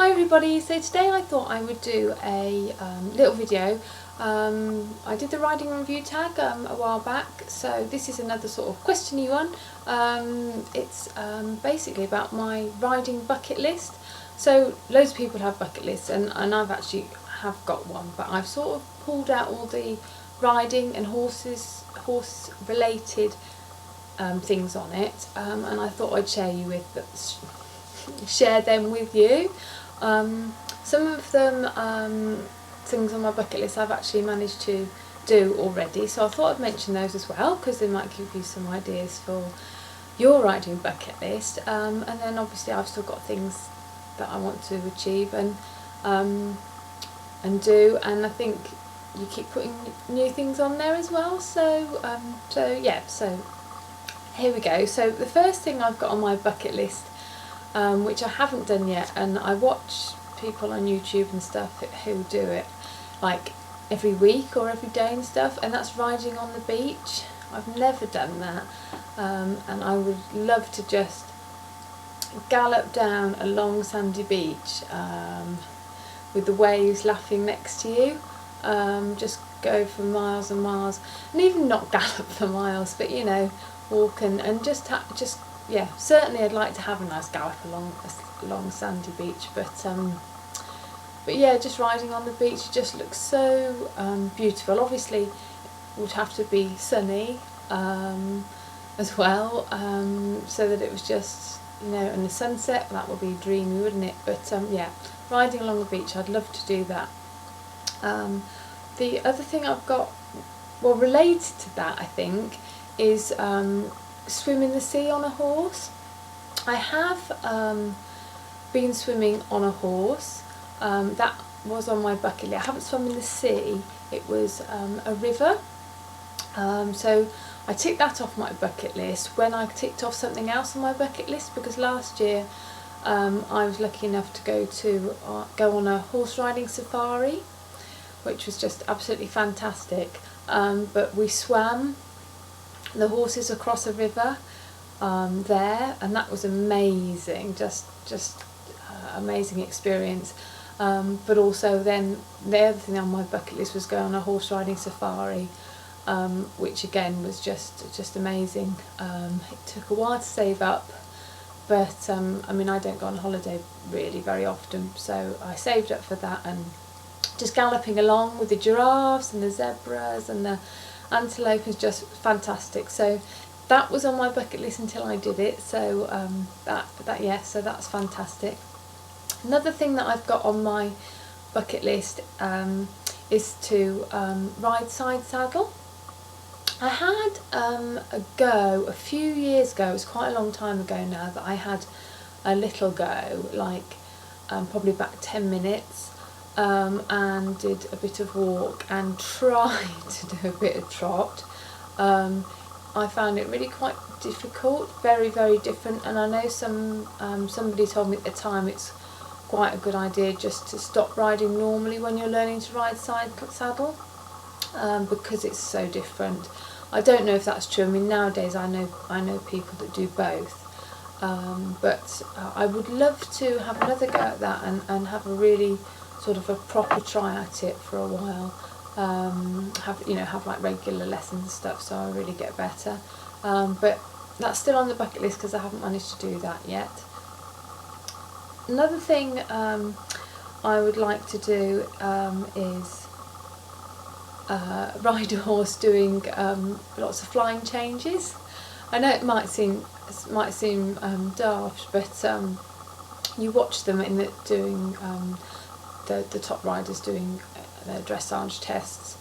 Hi everybody, so today I thought I would do a little video. I did the riding review tag a while back, so this is another sort of questiony one. It's basically about my riding bucket list. So loads of people have bucket lists and I've actually have got one, but I've sort of pulled out all the riding and horse related things on it, and I thought I'd share them with you. Some of them, things on my bucket list I've actually managed to do already, so I thought I'd mention those as well because they might give you some ideas for your riding bucket list. And then obviously I've still got things that I want to achieve and do, and I think you keep putting new things on there as well. So so here we go. So the first thing I've got on my bucket list, which I haven't done yet, and I watch people on YouTube and stuff who do it like every week or every day and stuff, and that's riding on the beach. I've never done that, and I would love to just gallop down a long sandy beach with the waves laughing next to you, just go for miles and miles, and even not gallop for miles, but you know, walk and just yeah, certainly I'd like to have a nice gallop along a long sandy beach, but yeah, just riding on the beach just looks so beautiful. Obviously it would have to be sunny as well, so that it was just, you know, and the sunset, that would be dreamy, wouldn't it? But yeah, riding along the beach, I'd love to do that. The other thing I've got, well, related to that I think, is swim in the sea on a horse. I have been swimming on a horse. That was on my bucket list. I haven't swum in the sea, it was a river. So I ticked that off my bucket list when I ticked off something else on my bucket list, because last year I was lucky enough to go on a horse riding safari, which was just absolutely fantastic. But we swam the horses across a river there, and that was amazing, just amazing experience. But also then the other thing on my bucket list was going on a horse riding safari, which again was just amazing. It took a while to save up, but I mean, I don't go on holiday really very often, so I saved up for that, and just galloping along with the giraffes and the zebras and the antelope is just fantastic. So that was on my bucket list until I did it, so so that's fantastic. Another thing that I've got on my bucket list is to ride side saddle. I had a go a few years ago, it's quite a long time ago now, that I had a little go, like probably about 10 minutes, and did a bit of walk and tried to do a bit of trot. I found it really quite difficult, very different, and I know somebody told me at the time it's quite a good idea just to stop riding normally when you're learning to ride side saddle, because it's so different. I don't know if that's true. I mean, nowadays I know people that do both, but I would love to have another go at that and have a really sort of a proper try at it for a while. Have like regular lessons and stuff, so I really get better. But that's still on the bucket list because I haven't managed to do that yet. Another thing I would like to do is ride a horse doing lots of flying changes. I know it might seem daft, but you watch them in doing the top riders doing their dressage tests,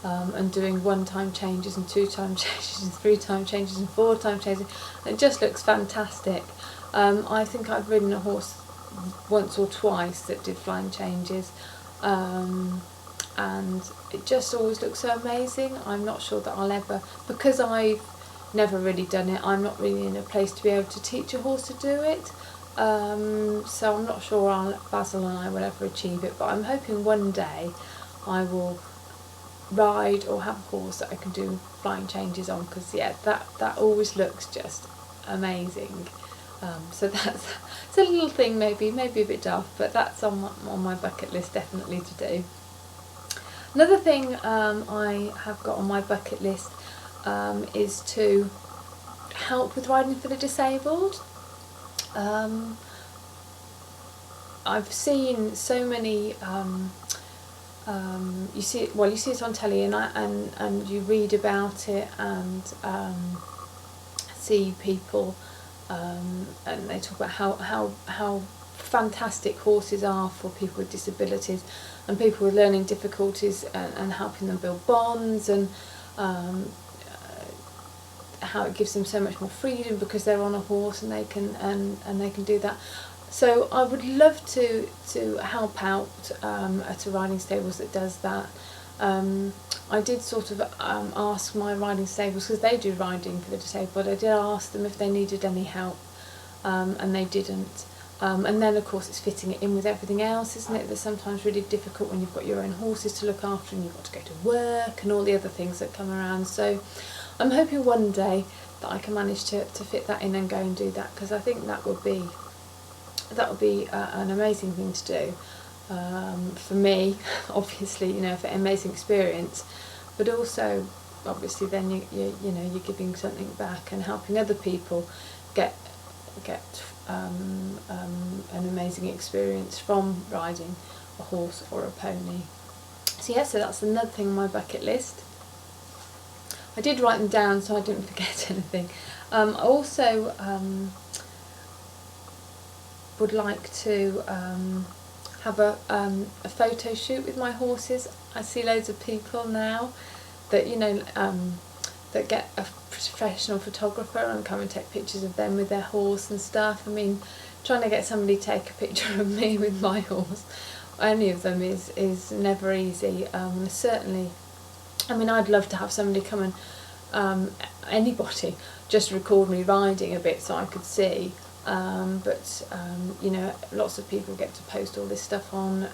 and doing 1-time changes and 2-time changes and 3-time changes and 4-time changes. It just looks fantastic. I think I've ridden a horse once or twice that did flying changes, and it just always looks so amazing. I'm not sure that I'll ever, because I've never really done it, I'm not really in a place to be able to teach a horse to do it. So I'm not sure Basil and I will ever achieve it, but I'm hoping one day I will ride or have a horse that I can do flying changes on, because yeah, that always looks just amazing. So that's it's a little thing, maybe a bit daft, but that's on my bucket list definitely to do. Another thing I have got on my bucket list is to help with riding for the disabled. I've seen so many. You see it on telly, and you read about it, and see people, and they talk about how fantastic horses are for people with disabilities and people with learning difficulties, and helping them build bonds, and how it gives them so much more freedom because they're on a horse and they can do that. So I would love to help out at a riding stables that does that. I did sort of ask my riding stables, because they do riding for the disabled, I did ask them if they needed any help, and they didn't. And then of course it's fitting it in with everything else, isn't it? That's sometimes really difficult when you've got your own horses to look after and you've got to go to work and all the other things that come around. So I'm hoping one day that I can manage to fit that in and go and do that, because I think that would be an amazing thing to do, for me, obviously, for an amazing experience, but also obviously then you're giving something back and helping other people get an amazing experience from riding a horse or a pony. So that's another thing on my bucket list. I did write them down so I didn't forget anything. I also would like to have a photo shoot with my horses. I see loads of people now that that get a professional photographer and come and take pictures of them with their horse and stuff. I mean, trying to get somebody to take a picture of me with my horse, any of them, is never easy. Certainly, I mean, I'd love to have somebody come and anybody just record me riding a bit so I could see. But lots of people get to post all this stuff on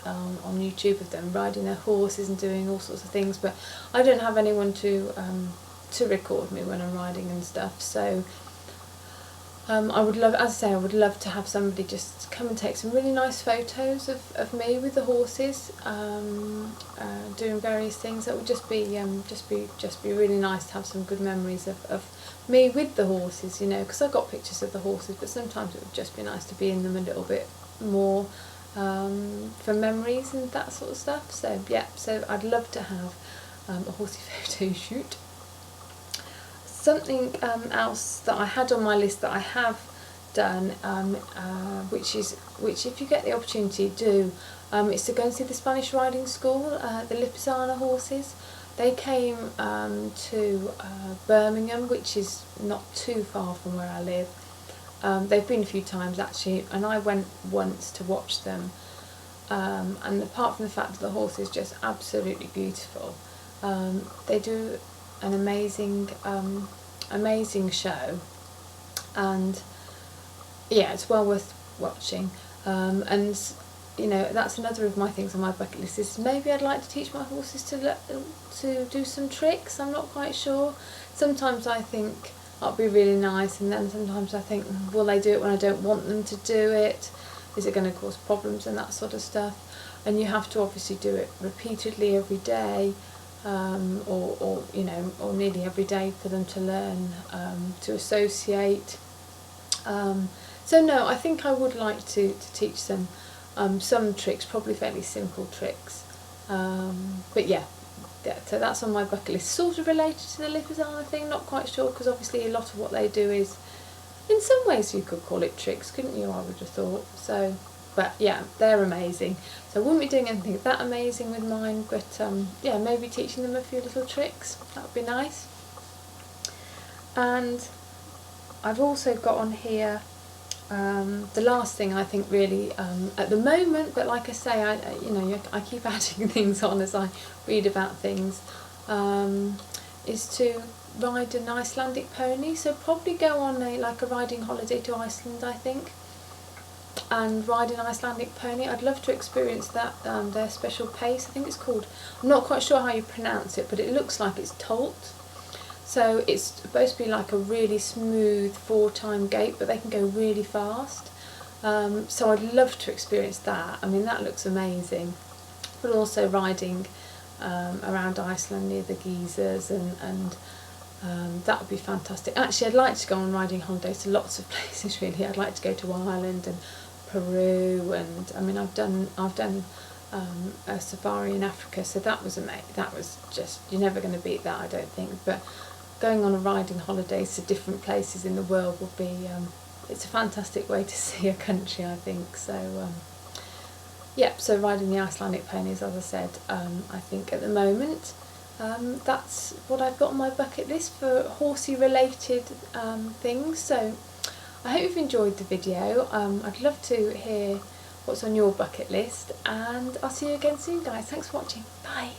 YouTube of them riding their horses and doing all sorts of things, but I don't have anyone to record me when I'm riding and stuff. So I would love to have somebody just come and take some really nice photos of me with the horses, doing various things. That would just be really nice to have some good memories of me with the horses, because I got pictures of the horses, but sometimes it would just be nice to be in them a little bit more, for memories and that sort of stuff. So I'd love to have a horsey photo shoot. Something else that I had on my list that I have done, which if you get the opportunity, do, is to go and see the Spanish riding school, the Lipizzaner horses. They came to Birmingham, which is not too far from where I live. They've been a few times actually, and I went once to watch them. And apart from the fact that the horse is just absolutely beautiful, they do an amazing show, and it's well worth watching. And that's another of my things on my bucket list, is maybe I'd like to teach my horses to do some tricks. I'm not quite sure. Sometimes I think that'd be really nice, and then sometimes I think, will they do it when I don't want them to do it? Is it going to cause problems and that sort of stuff? And you have to obviously do it repeatedly every day, or nearly every day, for them to learn to associate. So no, I think I would like to teach them some tricks, probably fairly simple tricks. But so that's on my bucket list. Sort of related to the Lipizzaner thing, not quite sure, because obviously a lot of what they do is, in some ways you could call it tricks, couldn't you, I would have thought. So, but they're amazing. So I wouldn't be doing anything that amazing with mine, but maybe teaching them a few little tricks, that would be nice. And I've also got on here the last thing I think really at the moment, but like I say, I keep adding things on as I read about things, is to ride an Icelandic pony. So probably go on a riding holiday to Iceland, I think, and ride an Icelandic pony. I'd love to experience that, their special pace, I think it's called. I'm not quite sure how you pronounce it, but it looks like it's Tolt. So it's supposed to be like a really smooth 4-time gait, but they can go really fast. So I'd love to experience that. I mean, that looks amazing. But also riding around Iceland near the geysers, and that would be fantastic. Actually, I'd like to go on riding holidays to lots of places really. I'd like to go to Ireland and Peru, and I mean I've done a safari in Africa, so that was amazing. That was just, you're never going to beat that, I don't think. But going on a riding holidays to different places in the world would be it's a fantastic way to see a country, I think. So yeah, so riding the Icelandic ponies, as I said, I think at the moment that's what I've got on my bucket list for horsey related things. So I hope you've enjoyed the video. I'd love to hear what's on your bucket list, and I'll see you again soon, guys. Thanks for watching. Bye.